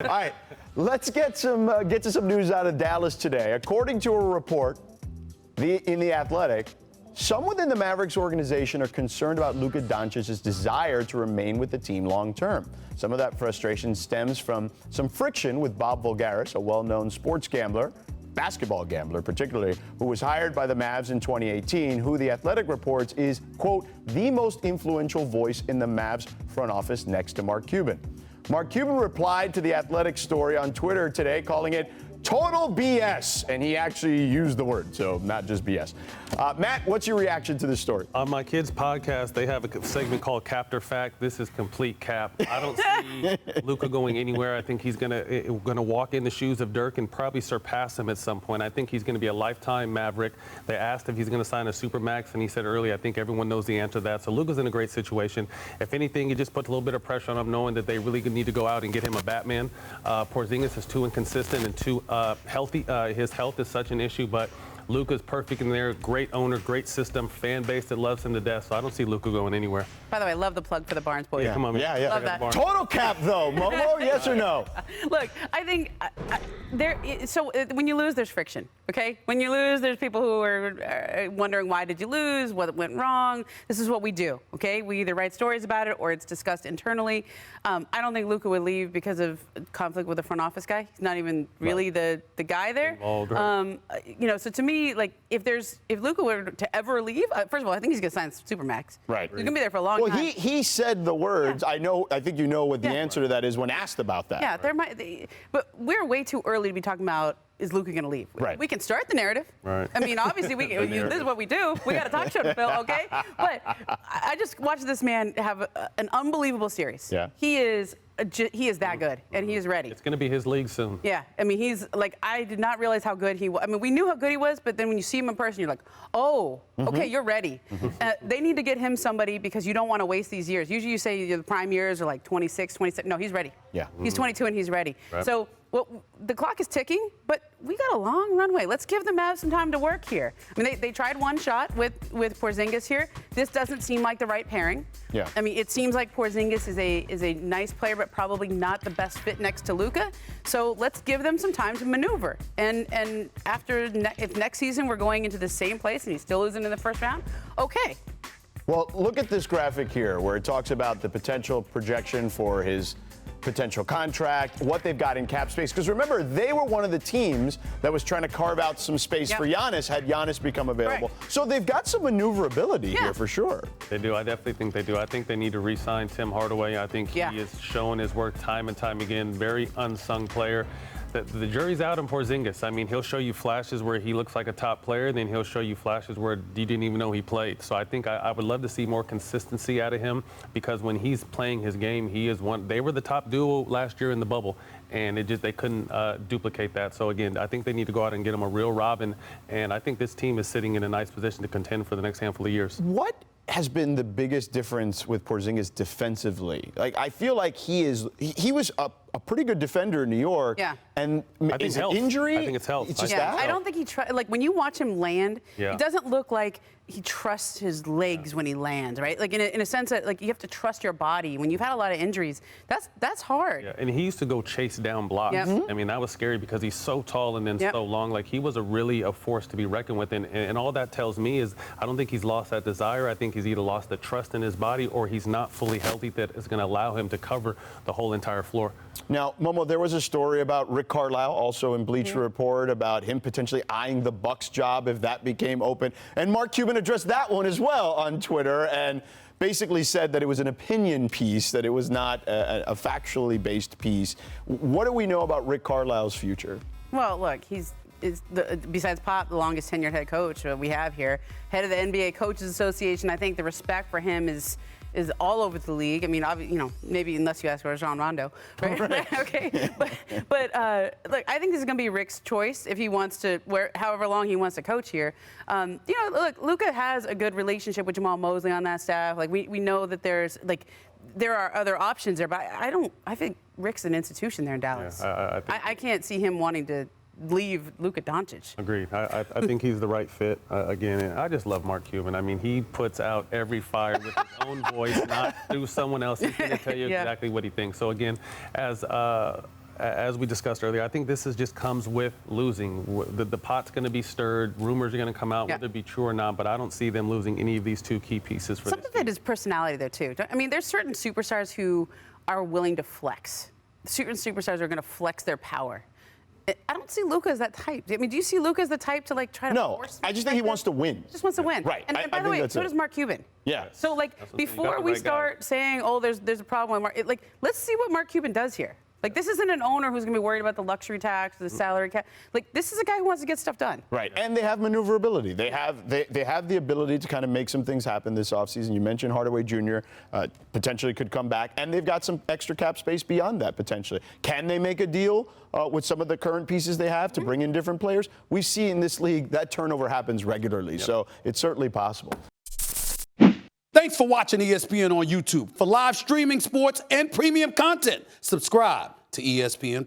All right, let's get to some news out of Dallas today. According to a report in The Athletic, some within the Mavericks organization are concerned about Luka Doncic's desire to remain with the team long term. Some of that frustration stems from some friction with Bob Voulgaris, a well-known sports gambler, basketball gambler particularly, who was hired by the Mavs in 2018, who The Athletic reports is, quote, the most influential voice in the Mavs front office next to Mark Cuban. Mark Cuban replied to The Athletic story on Twitter today, calling it total BS, and he actually used the word, so not just BS. Matt, what's your reaction to this story? On my kids' podcast, they have a segment called Cap or Fact. This is complete cap. I don't see Luka going anywhere. I think he's gonna walk in the shoes of Dirk and probably surpass him at some point. I think he's going to be a lifetime Maverick. They asked if he's going to sign a Supermax, and he said earlier, I think everyone knows the answer to that. So Luka's in a great situation. If anything, it just puts a little bit of pressure on him, knowing that they really need to go out and get him a Batman. Porzingis is too inconsistent and too healthy. His health is such an issue, but Luka's perfect in there. Great owner, great system, fan base that loves him to death. So I don't see Luka going anywhere. By the way, I love the plug for the Barnes boys. Yeah. Come on, man. Yeah. Love that. Total cap, though. Momo, yes or no? Look, I think when you lose, there's friction, okay? When you lose, there's people who are wondering why did you lose, what went wrong. This is what we do, okay? We either write stories about it or it's discussed internally. I don't think Luka would leave because of conflict with the front office guy. He's not even really the guy there. Involved, right. So to me, like, if Luka were to ever leave, first of all, I think he's going to sign Supermax. Right. He's going to be there for a long time. Well, he said the words. Yeah. I think you know what the answer to that is when asked about that. Yeah, but we're way too early to be talking about, is Luka going to leave? Right. We can start the narrative. Right. I mean, obviously, this is what we do. We got a talk show to fill, okay? But I just watched this man have an unbelievable series. Yeah. He is that good, and he is ready. It's going to be his league soon. Yeah, I mean, he's like, I did not realize how good he was. I mean, we knew how good he was, but then when you see him in person, you're like, oh, okay, you're ready. They need to get him somebody because you don't want to waste these years. Usually you say the prime years are like 26, 27. No, he's ready. Yeah. He's 22 and he's ready. Right. So the clock is ticking, but we got a long runway. Let's give the Mavs some time to work here. I mean, they tried one shot with Porzingis here. This doesn't seem like the right pairing. Yeah. I mean, it seems like Porzingis is a nice player, but probably not the best fit next to Luka. So let's give them some time to maneuver. And if next season we're going into the same place and he's still losing in the first round, okay. Well, look at this graphic here where it talks about the potential projection for his potential contract, what they've got in cap space. Because remember, they were one of the teams that was trying to carve out some space for Giannis had Giannis become available. Right. So they've got some maneuverability here for sure. They do. I definitely think they do. I think they need to re-sign Tim Hardaway. I think he is showing his work time and time again. Very unsung player. The jury's out on Porzingis. I mean, he'll show you flashes where he looks like a top player, then he'll show you flashes where you didn't even know he played. So I think I would love to see more consistency out of him because when he's playing his game, he is one. They were the top duo last year in the bubble, and they couldn't duplicate that. So again, I think they need to go out and get him a real Robin, and I think this team is sitting in a nice position to contend for the next handful of years. What has been the biggest difference with Porzingis defensively? Like, I feel like he was a pretty good defender in New York. Yeah. And is it health. injury? I think it's health. It's just that? I don't think he like when you watch him land, Yeah. it doesn't look like he trusts his legs when he lands, right? Like in a sense that like you have to trust your body. When you've had a lot of injuries, that's hard. Yeah, and he used to go chase down blocks. Yep. I mean, that was scary because he's so tall and then so long. Like, he was really a force to be reckoned with. And all that tells me is I don't think he's lost that desire. I think he's either lost the trust in his body or he's not fully healthy that is going to allow him to cover the whole entire floor. Now, Momo, there was a story about Rick Carlisle, also in Bleacher Report, about him potentially eyeing the Bucks job if that became open. And Mark Cuban addressed that one as well on Twitter and basically said that it was an opinion piece, that it was not a factually based piece. What do we know about Rick Carlisle's future? Well, look, besides Pop, the longest tenured head coach we have here, head of the NBA Coaches Association. I think the respect for him is all over the league. I mean, maybe unless you ask for Rajon Rondo, right? Right. Okay, but look, I think this is going to be Rick's choice if he wants to, however long he wants to coach here. Look, Luka has a good relationship with Jamal Mosley on that staff. Like we know that there are other options there, but I think Rick's an institution there in Dallas. Yeah, I can't see him wanting to leave Luka Doncic. Agreed. I think he's the right fit. Again, and I just love Mark Cuban. I mean, he puts out every fire with his own voice, not through someone else. He's going to tell you exactly what he thinks. So again, as as we discussed earlier, I think this just comes with losing. The pot's going to be stirred. Rumors are going to come out, whether it be true or not. But I don't see them losing any of these two key pieces for Some this of it is personality, though, too. I mean, there's certain superstars who are willing to flex. Certain superstars are going to flex their power. I don't see Luka as that type. I mean, do you see Luka as the type to like try to force? No, I just think he wants to win. Just wants to win. Right. And by the way, so does Mark Cuban. Yeah. So like before we start saying, oh, there's a problem with Mark, let's see what Mark Cuban does here. Like, this isn't an owner who's going to be worried about the luxury tax, the salary cap. Like, this is a guy who wants to get stuff done. Right, and they have maneuverability. They have the ability to kind of make some things happen this offseason. You mentioned Hardaway Jr. Potentially could come back, and they've got some extra cap space beyond that potentially. Can they make a deal with some of the current pieces they have to bring in different players? We see in this league that turnover happens regularly, so it's certainly possible. Thanks for watching ESPN on YouTube. For live streaming, sports, and premium content, subscribe to ESPN+.